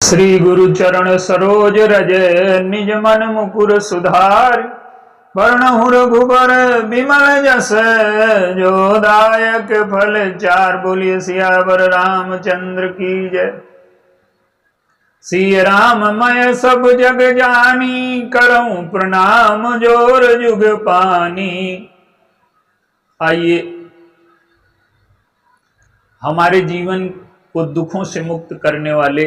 श्री गुरु चरण सरोज रज निज मन मुकुर सुधार वर्णहु रघुबर विमल जस जो दायक फल चार। बोलिए सियावर रामचंद्र की जय। सिय राम मैं सब जग जानी करऊं प्रणाम जोर जुग पानी। आइए हमारे जीवन को दुखों से मुक्त करने वाले,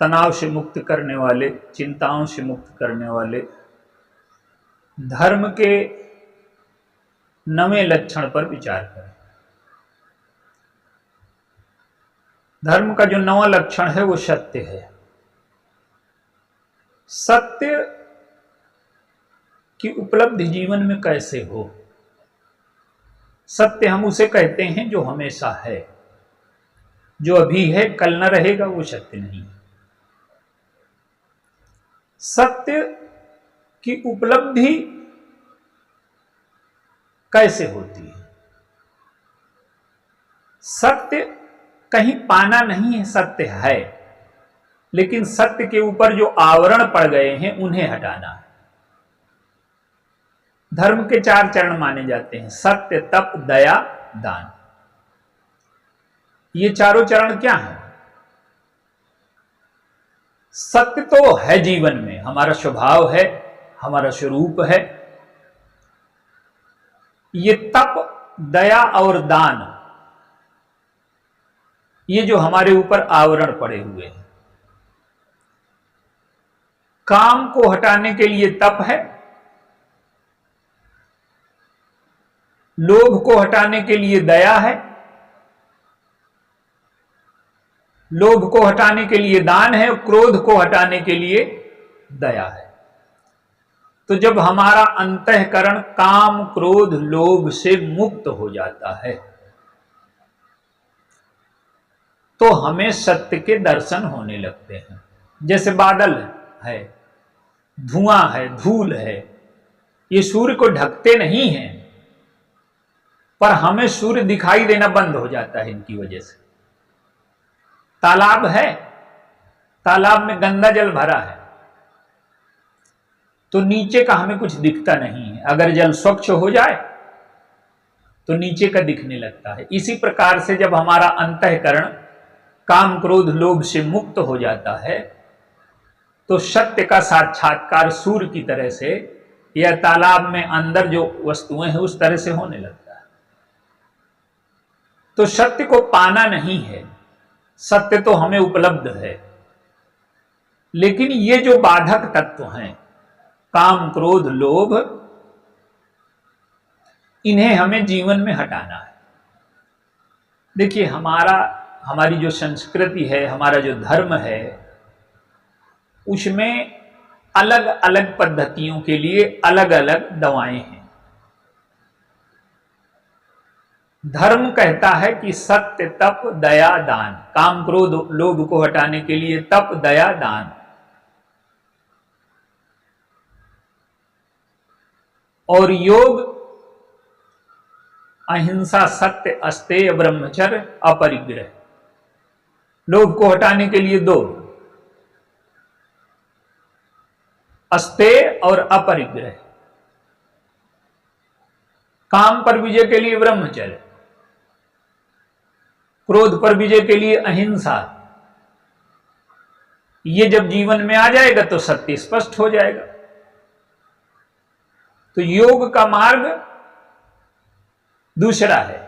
तनाव से मुक्त करने वाले, चिंताओं से मुक्त करने वाले धर्म के नवे लक्षण पर विचार करें। धर्म का जो नवा लक्षण है वो सत्य है। सत्य की उपलब्धि जीवन में कैसे हो? सत्य हम उसे कहते हैं जो हमेशा है। जो अभी है कल न रहेगा वो सत्य नहीं है। सत्य की उपलब्धि कैसे होती है? सत्य कहीं पाना नहीं है, सत्य है, लेकिन सत्य के ऊपर जो आवरण पड़ गए हैं उन्हें हटाना है। धर्म के 4 चरण माने जाते हैं: सत्य, तप, दया, दान। ये चारों चरण क्या हैं? सत्य तो है जीवन में, हमारा स्वभाव है, हमारा स्वरूप है। ये तप, दया और दान, ये जो हमारे ऊपर आवरण पड़े हुए हैं। काम को हटाने के लिए तप है, लोभ को हटाने के लिए दया है, लोभ को हटाने के लिए दान है, क्रोध को हटाने के लिए दया है। तो जब हमारा अंतःकरण काम, क्रोध, लोभ से मुक्त हो जाता है तो हमें सत्य के दर्शन होने लगते हैं। जैसे बादल है, धुआं है, धूल है, ये सूर्य को ढकते नहीं हैं, पर हमें सूर्य दिखाई देना बंद हो जाता है इनकी वजह से। तालाब है, तालाब में गंदा जल भरा है तो नीचे का हमें कुछ दिखता नहीं है। अगर जल स्वच्छ हो जाए तो नीचे का दिखने लगता है। इसी प्रकार से जब हमारा अंतःकरण काम, क्रोध, लोभ से मुक्त हो जाता है तो सत्य का साक्षात्कार सूर्य की तरह से या तालाब में अंदर जो वस्तुएं हैं उस तरह से होने लगता है। तो सत्य को पाना नहीं है, सत्य तो हमें उपलब्ध है, लेकिन ये जो बाधक तत्व हैं, काम, क्रोध, लोभ, इन्हें हमें जीवन में हटाना है। देखिए हमारी जो संस्कृति है, हमारा जो धर्म है, उसमें अलग अलग पद्धतियों के लिए अलग अलग दवाएं हैं। धर्म कहता है कि सत्य, तप, दया, दान। काम, क्रोध, लोभ को हटाने के लिए तप, दया, दान। और योग अहिंसा, सत्य, अस्तेय, ब्रह्मचर्य, अपरिग्रह। लोभ को हटाने के लिए 2, अस्तेय और अपरिग्रह। काम पर विजय के लिए ब्रह्मचर्य, क्रोध पर विजय के लिए अहिंसा। ये जब जीवन में आ जाएगा तो सत्य स्पष्ट हो जाएगा। तो योग का मार्ग दूसरा है,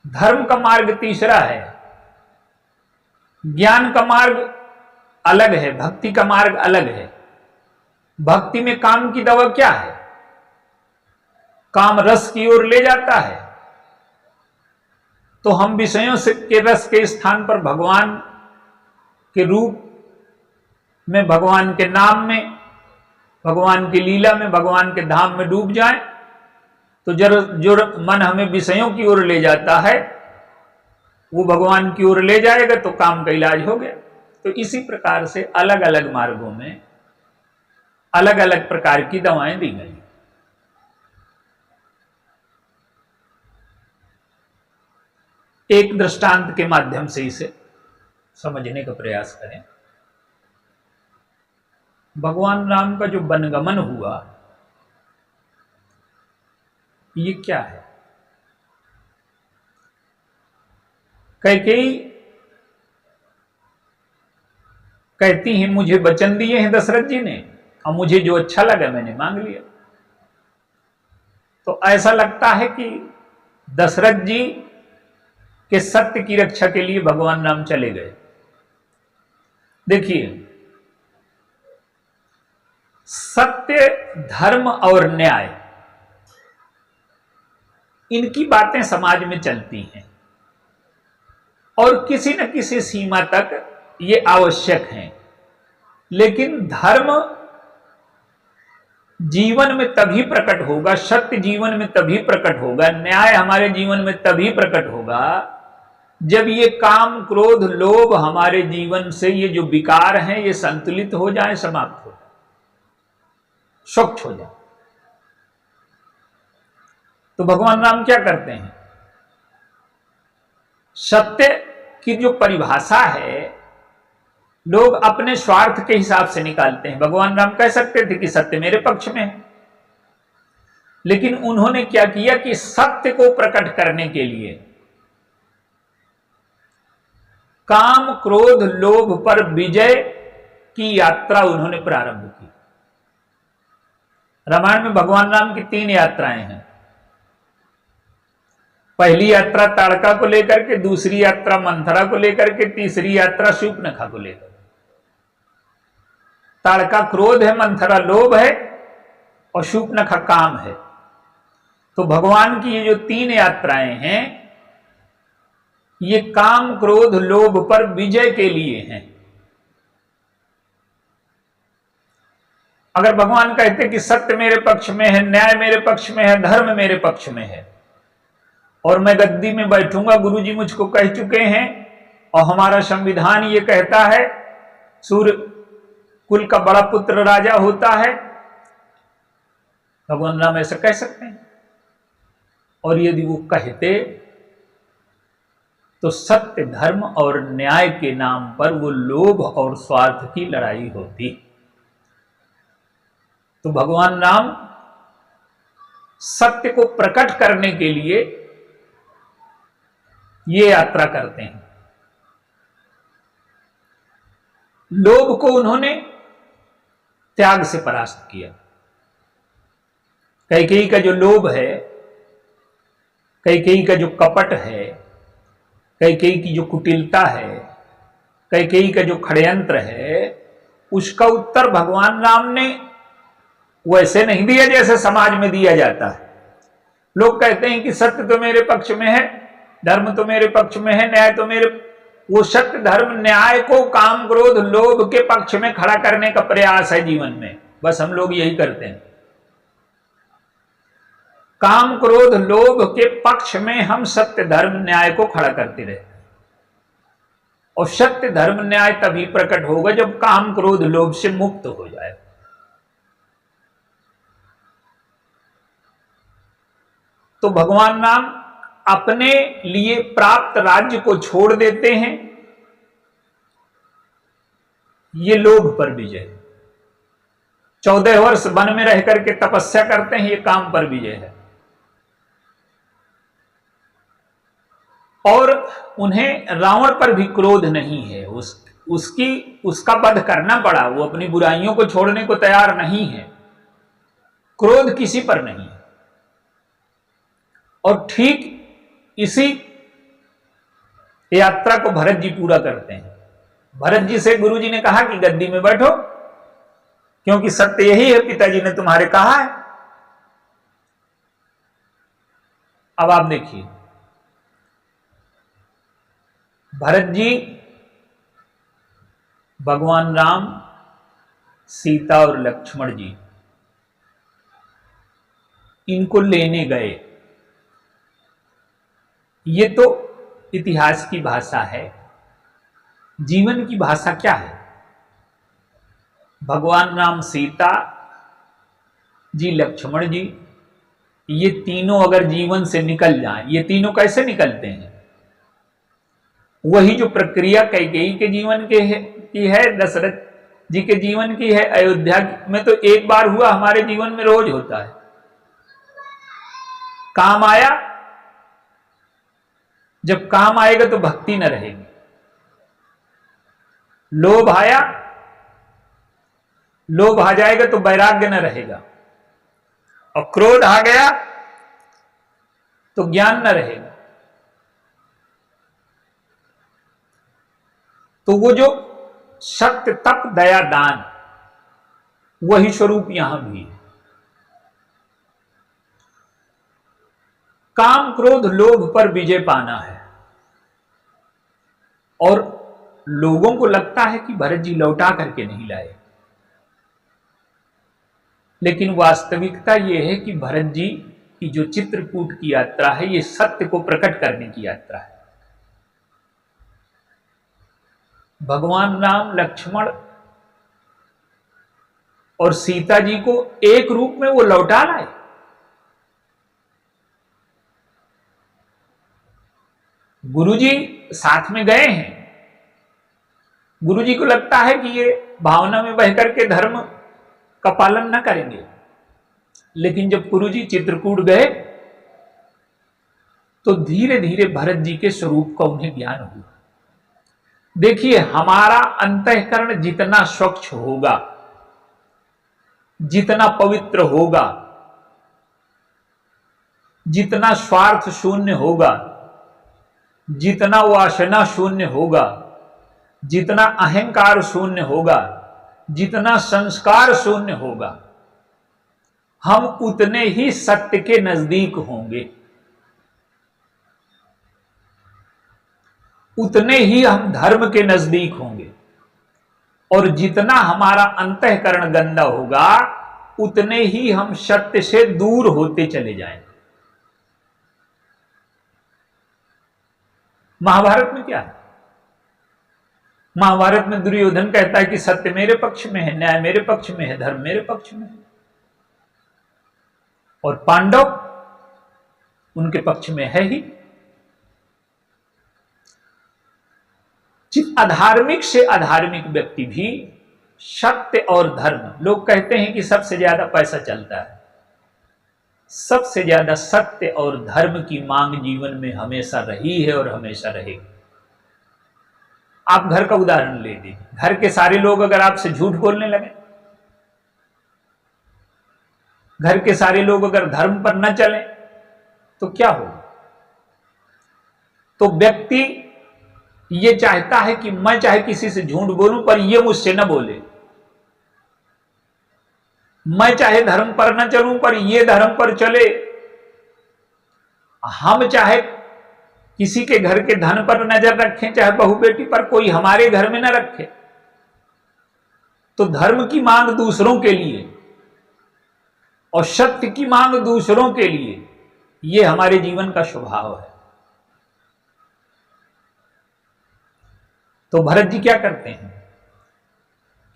धर्म का मार्ग तीसरा है, ज्ञान का मार्ग अलग है, भक्ति का मार्ग अलग है। भक्ति में काम की दवा क्या है? काम रस की ओर ले जाता है, तो हम विषयों से के रस के स्थान पर भगवान के रूप में, भगवान के नाम में, भगवान की लीला में, भगवान के धाम में डूब जाएं तो जो मन हमें विषयों की ओर ले जाता है वो भगवान की ओर ले जाएगा तो काम का इलाज हो गया। तो इसी प्रकार से अलग अलग मार्गों में अलग अलग प्रकार की दवाएं दी गई। एक दृष्टांत के माध्यम से इसे समझने का प्रयास करें। भगवान राम का जो वनगमन हुआ ये क्या है? कैकेयी कहती हैं मुझे वचन दिए हैं दशरथ जी ने और मुझे जो अच्छा लगा मैंने मांग लिया। तो ऐसा लगता है कि दशरथ जी के सत्य की रक्षा के लिए भगवान राम चले गए। देखिए, सत्य, धर्म और न्याय, इनकी बातें समाज में चलती हैं और किसी न किसी सीमा तक ये आवश्यक हैं, लेकिन धर्म जीवन में तभी प्रकट होगा, सत्य जीवन में तभी प्रकट होगा, न्याय हमारे जीवन में तभी प्रकट होगा जब ये काम, क्रोध, लोभ हमारे जीवन से, ये जो विकार हैं, ये संतुलित हो जाए, समाप्त हो जाए, स्वच्छ हो जाए। तो भगवान राम क्या करते हैं? सत्य की जो परिभाषा है लोग अपने स्वार्थ के हिसाब से निकालते हैं। भगवान राम कह सकते थे कि सत्य मेरे पक्ष में है, लेकिन उन्होंने क्या किया कि सत्य को प्रकट करने के लिए काम, क्रोध, लोभ पर विजय की यात्रा उन्होंने प्रारंभ की। रामायण में भगवान राम की 3 यात्राएं हैं। पहली यात्रा ताड़का को लेकर के, दूसरी यात्रा मंथरा को लेकर के, तीसरी यात्रा शूर्पणखा को लेकर। ताड़का क्रोध है, मंथरा लोभ है और शूर्पणखा काम है। तो भगवान की ये जो 3 यात्राएं हैं ये काम, क्रोध, लोभ पर विजय के लिए हैं। अगर भगवान कहते कि सत्य मेरे पक्ष में है, न्याय मेरे पक्ष में है, धर्म मेरे पक्ष में है और मैं गद्दी में बैठूंगा, गुरुजी मुझको कह चुके हैं और हमारा संविधान ये कहता है सूर्य कुल का बड़ा पुत्र राजा होता है, भगवान राम ऐसा कह सकते हैं? और यदि वो कहते तो सत्य, धर्म और न्याय के नाम पर वो लोभ और स्वार्थ की लड़ाई होती। तो भगवान राम सत्य को प्रकट करने के लिए ये यात्रा करते हैं। लोभ को उन्होंने त्याग से परास्त किया। कैकेयी का जो लोभ है, कैकेयी का जो कपट है, कैकेयी की जो कुटिलता है, कैकेयी का जो षड्यंत्र है, उसका उत्तर भगवान राम ने वैसे नहीं दिया जैसे समाज में दिया जाता है। लोग कहते हैं कि सत्य तो मेरे पक्ष में है, धर्म तो मेरे पक्ष में है, न्याय तो मेरे, वो सत्य, धर्म, न्याय को काम, क्रोध, लोभ के पक्ष में खड़ा करने का प्रयास है जीवन में। बस हम लोग यही करते हैं, काम, क्रोध, लोभ के पक्ष में हम सत्य, धर्म, न्याय को खड़ा करते रहते हैं। और सत्य, धर्म, न्याय तभी प्रकट होगा जब काम, क्रोध, लोभ से मुक्त हो जाए। तो भगवान राम अपने लिए प्राप्त राज्य को छोड़ देते हैं, ये लोभ पर विजय। 14 वर्ष वन में रह करके तपस्या करते हैं, ये काम पर विजय है। और उन्हें रावण पर भी क्रोध नहीं है, उसका वध करना पड़ा, वो अपनी बुराइयों को छोड़ने को तैयार नहीं है, क्रोध किसी पर नहीं है। और ठीक इसी यात्रा को भरत जी पूरा करते हैं। भरत जी से गुरु जी ने कहा कि गद्दी में बैठो, क्योंकि सत्य यही है, पिताजी ने तुम्हारे कहा है। अब आप देखिए, भरत जी भगवान राम, सीता और लक्ष्मण जी इनको लेने गए। ये तो इतिहास की भाषा है, जीवन की भाषा क्या है? भगवान राम, सीता जी, लक्ष्मण जी, ये तीनों अगर जीवन से निकल जाएं, ये तीनों कैसे निकलते हैं? वही जो प्रक्रिया कैकेयी के जीवन की है, दशरथ जी के जीवन की है, अयोध्या में तो एक बार हुआ, हमारे जीवन में रोज होता है। काम आया, जब काम आएगा तो भक्ति न रहेगी। लोभ आया, लोभ आ जाएगा तो वैराग्य न रहेगा, और क्रोध आ गया तो ज्ञान न रहेगा। तो वो जो सत्य तप दया दान, वही स्वरूप यहां भी है। काम क्रोध लोभ पर विजय पाना है, और लोगों को लगता है कि भरत जी लौटा करके नहीं लाए, लेकिन वास्तविकता यह है कि भरत जी की जो चित्रकूट की यात्रा है, ये सत्य को प्रकट करने की यात्रा है। भगवान राम, लक्ष्मण और सीता जी को एक रूप में वो लौटा लाए। गुरुजी साथ में गए हैं, गुरुजी को लगता है कि ये भावना में बह करके धर्म का पालन न करेंगे, लेकिन जब गुरुजी चित्रकूट गए तो धीरे धीरे भरत जी के स्वरूप का उन्हें ज्ञान हुआ। देखिए, हमारा अंतःकरण जितना स्वच्छ होगा, जितना पवित्र होगा, जितना स्वार्थ शून्य होगा, जितना वासना शून्य होगा, जितना अहंकार शून्य होगा, जितना संस्कार शून्य होगा, हम उतने ही सत्य के नजदीक होंगे, उतने ही हम धर्म के नजदीक होंगे। और जितना हमारा अंतःकरण गंदा होगा, उतने ही हम सत्य से दूर होते चले जाएंगे। महाभारत में क्या है? महाभारत में दुर्योधन कहता है कि सत्य मेरे पक्ष में है, न्याय मेरे पक्ष में है, धर्म मेरे पक्ष में है, और पांडव उनके पक्ष में है ही। अधार्मिक से अधार्मिक व्यक्ति भी सत्य और धर्म, लोग कहते हैं कि सबसे ज्यादा पैसा चलता है, सबसे ज्यादा सत्य और धर्म की मांग जीवन में हमेशा रही है और हमेशा रहेगी। आप घर का उदाहरण ले लीजिए, घर के सारे लोग अगर आपसे झूठ बोलने लगे, घर के सारे लोग अगर धर्म पर न चलें, तो क्या होगा? तो व्यक्ति ये चाहता है कि मैं चाहे किसी से झूठ बोलूं पर ये मुझसे न बोले, मैं चाहे धर्म पर न चलूं पर ये धर्म पर चले, हम चाहे किसी के घर के धन पर नजर रखें, चाहे बहू बेटी पर, कोई हमारे घर में न रखे। तो धर्म की मांग दूसरों के लिए और सत्य की मांग दूसरों के लिए, ये हमारे जीवन का स्वभाव है। तो भरत जी क्या करते हैं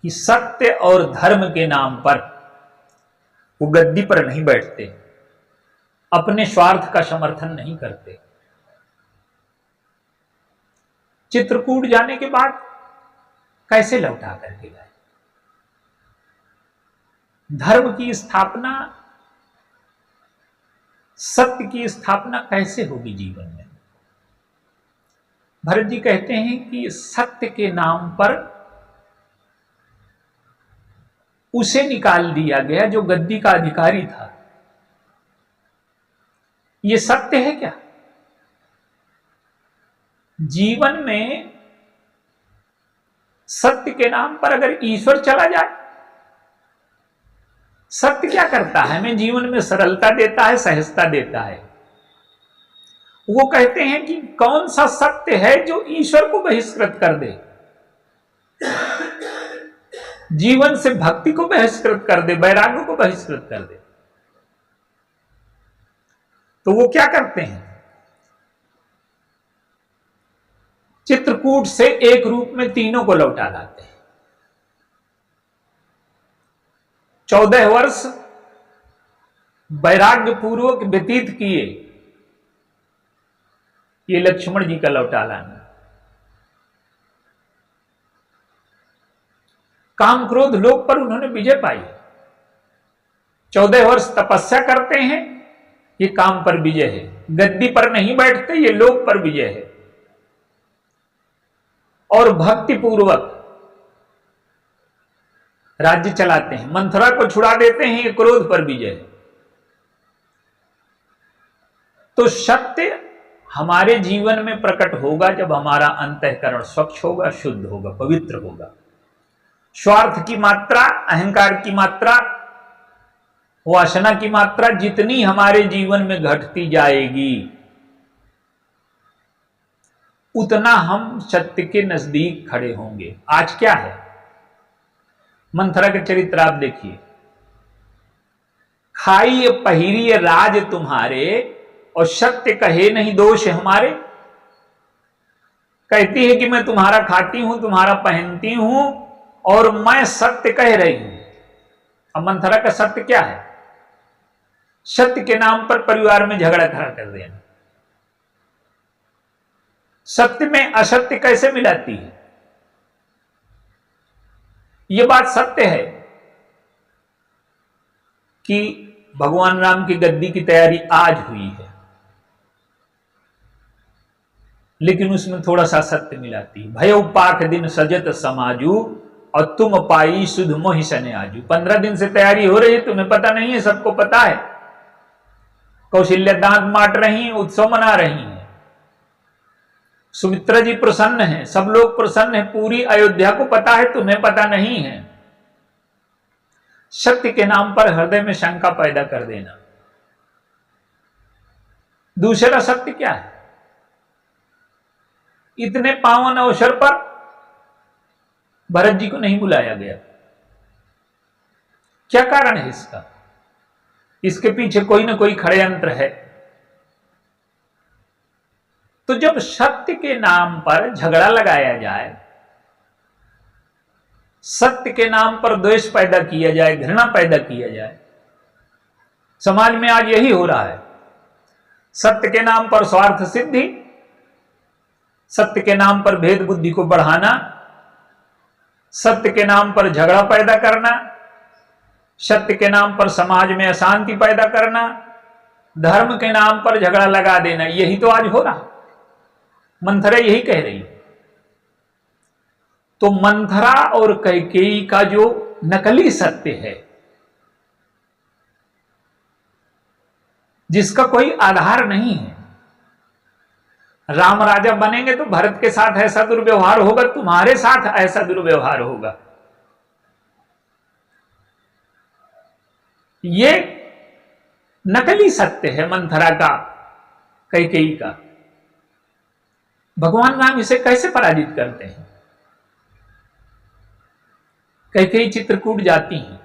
कि सत्य और धर्म के नाम पर वो गद्दी पर नहीं बैठते, अपने स्वार्थ का समर्थन नहीं करते। चित्रकूट जाने के बाद कैसे लौटा करके गए? धर्म की स्थापना, सत्य की स्थापना कैसे होगी जीवन में? भरत जी कहते हैं कि सत्य के नाम पर उसे निकाल दिया गया जो गद्दी का अधिकारी था। यह सत्य है क्या? जीवन में सत्य के नाम पर अगर ईश्वर चला जाए, सत्य क्या करता है? हमें जीवन में सरलता देता है, सहजता देता है। वो कहते हैं कि कौन सा सत्य है जो ईश्वर को बहिष्कृत कर दे, जीवन से भक्ति को बहिष्कृत कर दे, वैराग्य को बहिष्कृत कर दे। तो वो क्या करते हैं? चित्रकूट से एक रूप में तीनों को लौटा लाते हैं। 14 वर्ष वैराग्य पूर्वक व्यतीत किए, ये लक्ष्मण जी का लौटा लाना। काम क्रोध लोभ पर उन्होंने विजय पाई। 14 वर्ष तपस्या करते हैं, ये काम पर विजय है। गद्दी पर नहीं बैठते, ये लोभ पर विजय है। और भक्ति पूर्वक राज्य चलाते हैं, मंथरा को छुड़ा देते हैं, ये क्रोध पर विजय है। तो सत्य हमारे जीवन में प्रकट होगा जब हमारा अंतःकरण स्वच्छ होगा, शुद्ध होगा, पवित्र होगा। स्वार्थ की मात्रा, अहंकार की मात्रा, वासना की मात्रा जितनी हमारे जीवन में घटती जाएगी, उतना हम सत्य के नजदीक खड़े होंगे। आज क्या है, मंथरा के चरित्र आप देखिए। खाइए पहिरिए राज तुम्हारे, और सत्य कहे नहीं दोष हमारे। कहती है कि मैं तुम्हारा खाती हूं, तुम्हारा पहनती हूं, और मैं सत्य कह रही हूं। अब मंथरा का सत्य क्या है? सत्य के नाम पर परिवार में झगड़ा खड़ा कर देना। सत्य में असत्य कैसे मिलाती है? यह बात सत्य है कि भगवान राम की गद्दी की तैयारी आज हुई है, लेकिन उसमें थोड़ा सा सत्य मिलाती है। भयो पाक दिन सजत समाजू, और तुम पाई सुध मोहि सने आजू। 15 दिन से तैयारी हो रही है, तुम्हें पता नहीं है, सबको पता है। कौशल्या दांत माट रही हैं, उत्सव मना रही हैं। सुमित्रा जी प्रसन्न हैं, सब लोग प्रसन्न हैं, पूरी अयोध्या को पता है, तुम्हें पता नहीं है। सत्य के नाम पर हृदय में शंका पैदा कर देना। दूसरा सत्य क्या है? इतने पावन अवसर पर भरत जी को नहीं बुलाया गया। क्या कारण है इसका? इसके पीछे कोई ना कोई षड्यंत्र है। तो जब सत्य के नाम पर झगड़ा लगाया जाए, सत्य के नाम पर द्वेष पैदा किया जाए, घृणा पैदा किया जाए, समाज में आज यही हो रहा है। सत्य के नाम पर स्वार्थ सिद्धि, सत्य के नाम पर भेद बुद्धि को बढ़ाना, सत्य के नाम पर झगड़ा पैदा करना, सत्य के नाम पर समाज में अशांति पैदा करना, धर्म के नाम पर झगड़ा लगा देना, यही तो आज हो रहा। मंथरा यही कह रही। तो मंथरा और कैकेयी का जो नकली सत्य है, जिसका कोई आधार नहीं है, राम राजा बनेंगे तो भरत के साथ ऐसा दुर्व्यवहार होगा, तुम्हारे साथ ऐसा दुर्व्यवहार होगा, ये नकली सत्य है मंथरा का, कैकेयी का। भगवान राम इसे कैसे पराजित करते हैं? कैकेयी चित्रकूट जाती हैं,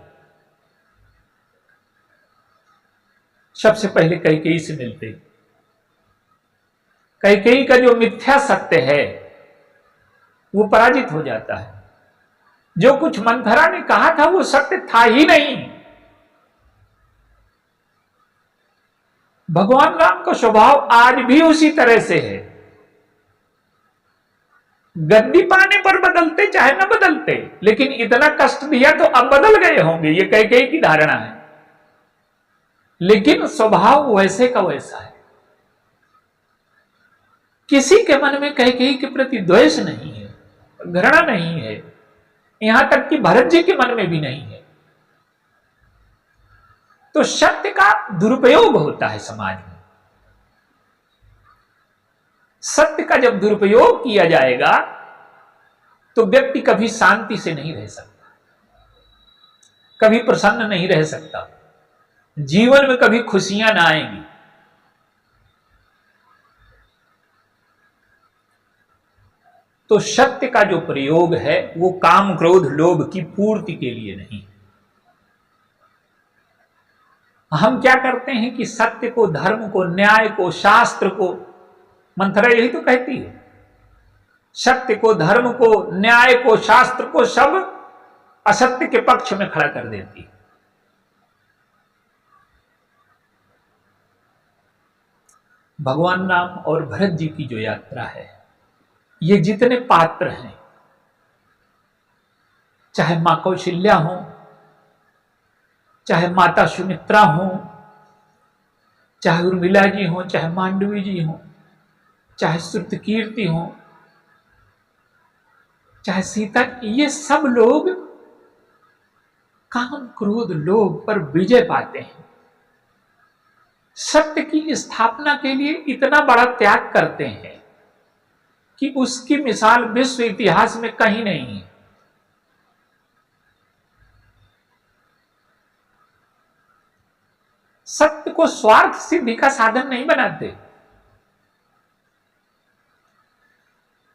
सबसे पहले कैकेयी से मिलते हैं। कैकेयी का जो मिथ्या सत्य है वो पराजित हो जाता है। जो कुछ मंथरा ने कहा था वो सत्य था ही नहीं। भगवान राम का स्वभाव आज भी उसी तरह से है। गद्दी पाने पर बदलते चाहे न बदलते, लेकिन इतना कष्ट दिया तो अब बदल गए होंगे, ये कैकेयी की धारणा है। लेकिन स्वभाव वैसे का वैसा है। किसी के मन में कैकेयी के प्रति द्वेष नहीं है, घृणा नहीं है, यहां तक कि भरत जी के मन में भी नहीं है। तो सत्य का दुरुपयोग होता है समाज में। सत्य का जब दुरुपयोग किया जाएगा तो व्यक्ति कभी शांति से नहीं रह सकता, कभी प्रसन्न नहीं रह सकता, जीवन में कभी खुशियां ना आएंगी। तो सत्य का जो प्रयोग है वो काम क्रोध लोभ की पूर्ति के लिए नहीं। हम क्या करते हैं कि सत्य को, धर्म को, न्याय को, शास्त्र को, मंथरा यही तो कहती है, सत्य को, धर्म को, न्याय को, शास्त्र को सब असत्य के पक्ष में खड़ा कर देती है। भगवान राम और भरत जी की जो यात्रा है, ये जितने पात्र हैं, चाहे मां कौशल्या हो, चाहे माता सुमित्रा हो, चाहे उर्मिला जी हो, चाहे मांडवी जी हो, चाहे श्रुतकीर्ति हो, चाहे सीता, ये सब लोग काम क्रोध लोभ पर विजय पाते हैं। सत्य की स्थापना के लिए इतना बड़ा त्याग करते हैं कि उसकी मिसाल विश्व इतिहास में कहीं नहीं है। सत्य को स्वार्थ सिद्धि का साधन नहीं बनाते,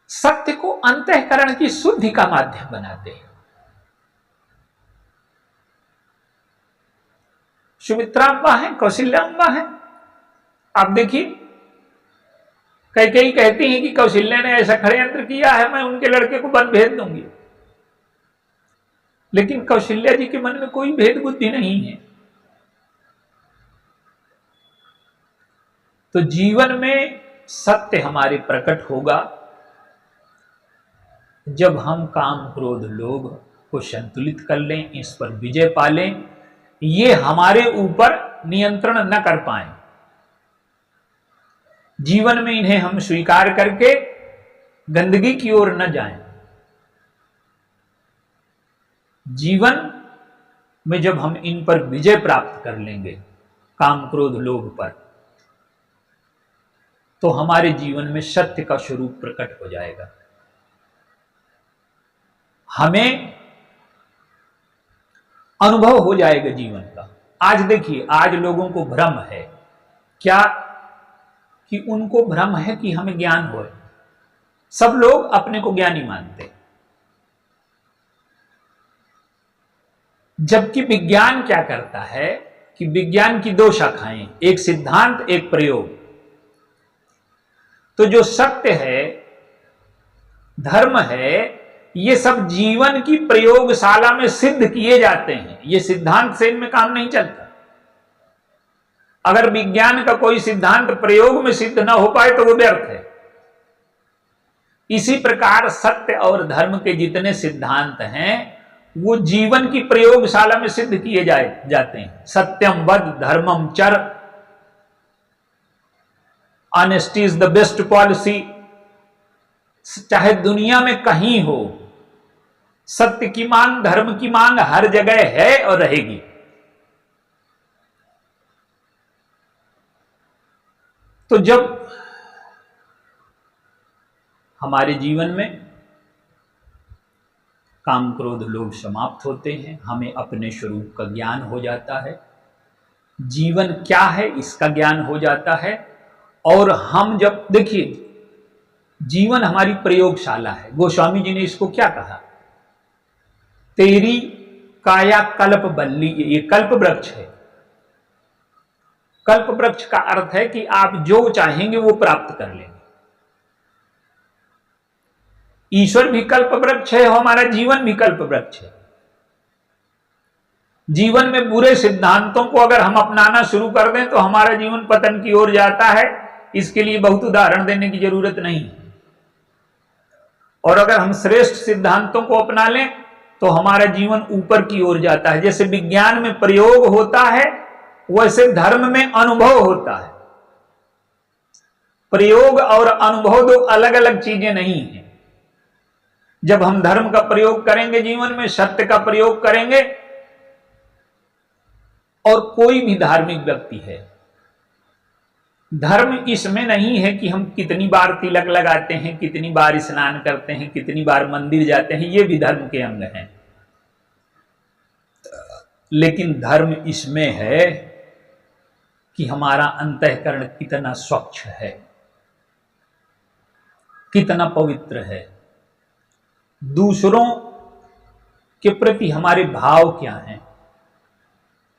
सत्य को अंतःकरण की शुद्धि का माध्यम बनाते हैं। सुमित्रा अम्बा है, कौशल्या अम्बा है। आप देखिए, कई कहती हैं कि कौशल्या ने ऐसा षड्यंत्र किया है, मैं उनके लड़के को वन भेज दूंगी। लेकिन कौशल्या जी के मन में कोई भेद बुद्धि नहीं है। तो जीवन में सत्य हमारे प्रकट होगा जब हम काम क्रोध लोभ को संतुलित कर लें, इस पर विजय पा लें, ये हमारे ऊपर नियंत्रण न कर पाए। जीवन में इन्हें हम स्वीकार करके गंदगी की ओर न जाएं। जीवन में जब हम इन पर विजय प्राप्त कर लेंगे, काम क्रोध लोभ पर, तो हमारे जीवन में सत्य का स्वरूप प्रकट हो जाएगा। हमें अनुभव हो जाएगा जीवन का। आज देखिए, आज लोगों को भ्रम है क्या, कि उनको भ्रम है कि हमें ज्ञान हो। सब लोग अपने को ज्ञानी मानते, जबकि विज्ञान क्या करता है कि विज्ञान की दो शाखाएं, एक सिद्धांत एक प्रयोग। तो जो सत्य है, धर्म है, ये सब जीवन की प्रयोगशाला में सिद्ध किए जाते हैं। ये सिद्धांत से इनमें काम नहीं चलता। अगर विज्ञान का कोई सिद्धांत प्रयोग में सिद्ध ना हो पाए तो वो व्यर्थ है। इसी प्रकार सत्य और धर्म के जितने सिद्धांत हैं वो जीवन की प्रयोगशाला में सिद्ध किए जाते हैं। सत्यम वद धर्मम चर, honesty is the best policy. चाहे दुनिया में कहीं हो, सत्य की मांग, धर्म की मांग हर जगह है और रहेगी। तो जब हमारे जीवन में काम क्रोध लोभ समाप्त होते हैं, हमें अपने स्वरूप का ज्ञान हो जाता है, जीवन क्या है इसका ज्ञान हो जाता है। और हम जब देखिए, जीवन हमारी प्रयोगशाला है। गोस्वामी जी ने इसको क्या कहा, तेरी काया कल्प बल्ली। ये कल्प वृक्ष है। कल्प वृक्ष का अर्थ है कि आप जो चाहेंगे वो प्राप्त कर लेंगे। ईश्वर भी कल्प वृक्ष है, हमारा जीवन भी कल्प वृक्ष है। जीवन में बुरे सिद्धांतों को अगर हम अपनाना शुरू कर दें तो हमारा जीवन पतन की ओर जाता है। इसके लिए बहुत उदाहरण देने की जरूरत नहीं है। और अगर हम श्रेष्ठ सिद्धांतों को अपना लें तो हमारा जीवन ऊपर की ओर जाता है। जैसे विज्ञान में प्रयोग होता है, वैसे धर्म में अनुभव होता है। प्रयोग और अनुभव दो अलग अलग चीजें नहीं हैं। जब हम धर्म का प्रयोग करेंगे, जीवन में सत्य का प्रयोग करेंगे, और कोई भी धार्मिक व्यक्ति है, धर्म इसमें नहीं है कि हम कितनी बार तिलक लगाते हैं, कितनी बार स्नान करते हैं, कितनी बार मंदिर जाते हैं, ये भी धर्म के अंग हैं। लेकिन धर्म इसमें है कि हमारा अंतःकरण कितना स्वच्छ है, कितना पवित्र है, दूसरों के प्रति हमारे भाव क्या हैं,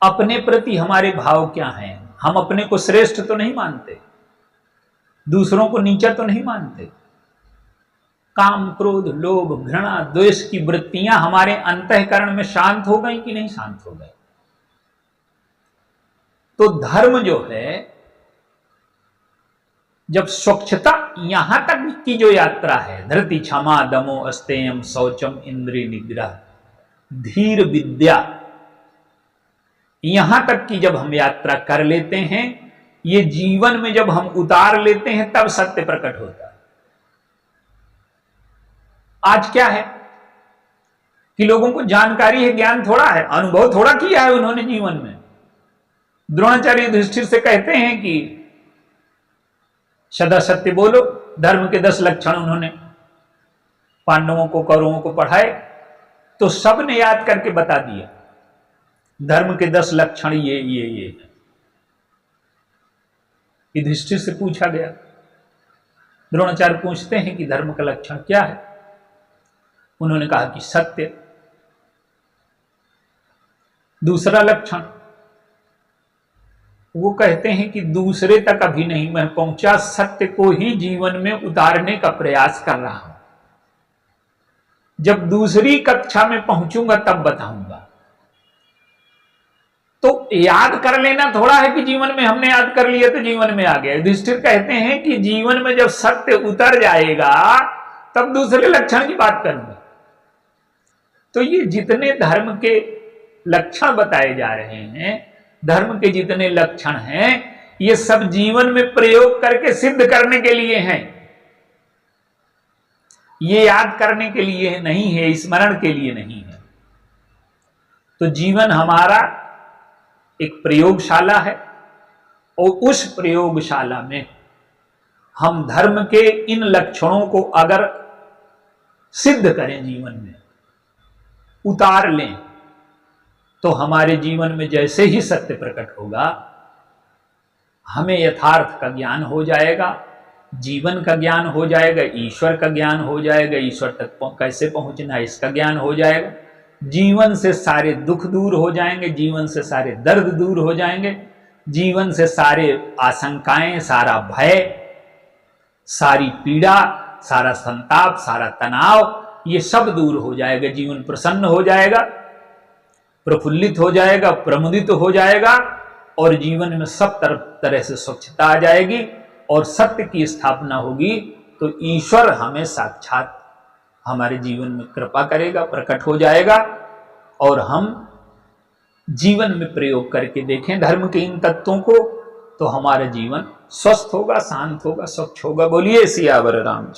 अपने प्रति हमारे भाव क्या हैं। हम अपने को श्रेष्ठ तो नहीं मानते, दूसरों को नीचा तो नहीं मानते। काम क्रोध लोभ घृणा द्वेष की वृत्तियां हमारे अंतःकरण में शांत हो गई कि नहीं शांत हो गई। तो धर्म जो है, जब स्वच्छता, यहां तक की जो यात्रा है, धृति क्षमा दमो अस्तेयम शौचम इंद्रिय निग्रह, धीर विद्या, यहां तक कि जब हम यात्रा कर लेते हैं, ये जीवन में जब हम उतार लेते हैं, तब सत्य प्रकट होता है। आज क्या है कि लोगों को जानकारी है, ज्ञान थोड़ा है, अनुभव थोड़ा किया है उन्होंने जीवन में। द्रोणाचार्य युधिष्ठिर से कहते हैं कि सदा सत्य बोलो। धर्म के 10 लक्षण उन्होंने पांडवों को, कौरवों को पढ़ाए, तो सबने याद करके बता दिया धर्म के 10 लक्षण ये है। युधिष्ठिर से पूछा गया, द्रोणाचार्य पूछते हैं कि धर्म का लक्षण क्या है? उन्होंने कहा कि सत्य। दूसरा लक्षण, वो कहते हैं कि दूसरे तक अभी नहीं मैं पहुंचा, सत्य को ही जीवन में उतारने का प्रयास कर रहा हूं। जब दूसरी कक्षा में पहुंचूंगा तब बताऊंगा। तो याद कर लेना थोड़ा है कि जीवन में हमने याद कर लिया तो जीवन में आ गया। युधिष्ठिर कहते हैं कि जीवन में जब सत्य उतर जाएगा तब दूसरे लक्षण की बात करूंगा। तो ये जितने धर्म के लक्षण बताए जा रहे हैं, धर्म के जितने लक्षण हैं, ये सब जीवन में प्रयोग करके सिद्ध करने के लिए हैं। ये याद करने के लिए नहीं है, स्मरण के लिए नहीं है। तो जीवन हमारा एक प्रयोगशाला है, और उस प्रयोगशाला में हम धर्म के इन लक्षणों को अगर सिद्ध करें, जीवन में उतार लें, तो हमारे जीवन में जैसे ही सत्य प्रकट होगा, हमें यथार्थ का ज्ञान हो जाएगा, जीवन का ज्ञान हो जाएगा, ईश्वर का ज्ञान हो जाएगा, ईश्वर तक कैसे पहुंचना है इसका ज्ञान हो जाएगा। जीवन से सारे दुख दूर हो जाएंगे, जीवन से सारे दर्द दूर हो जाएंगे, जीवन से सारे आशंकाएं, सारा भय, सारी पीड़ा, सारा संताप, सारा तनाव, ये सब दूर हो जाएगा। जीवन प्रसन्न हो जाएगा, प्रफुल्लित हो जाएगा, प्रमुदित हो जाएगा, और जीवन में सब तरह से स्वच्छता आ जाएगी और सत्य की स्थापना होगी। तो ईश्वर हमें साक्षात हमारे जीवन में कृपा करेगा, प्रकट हो जाएगा, और हम जीवन में प्रयोग करके देखें धर्म के इन तत्वों को, तो हमारा जीवन स्वस्थ होगा, शांत होगा, स्वच्छ होगा। बोलिए सियावर राम।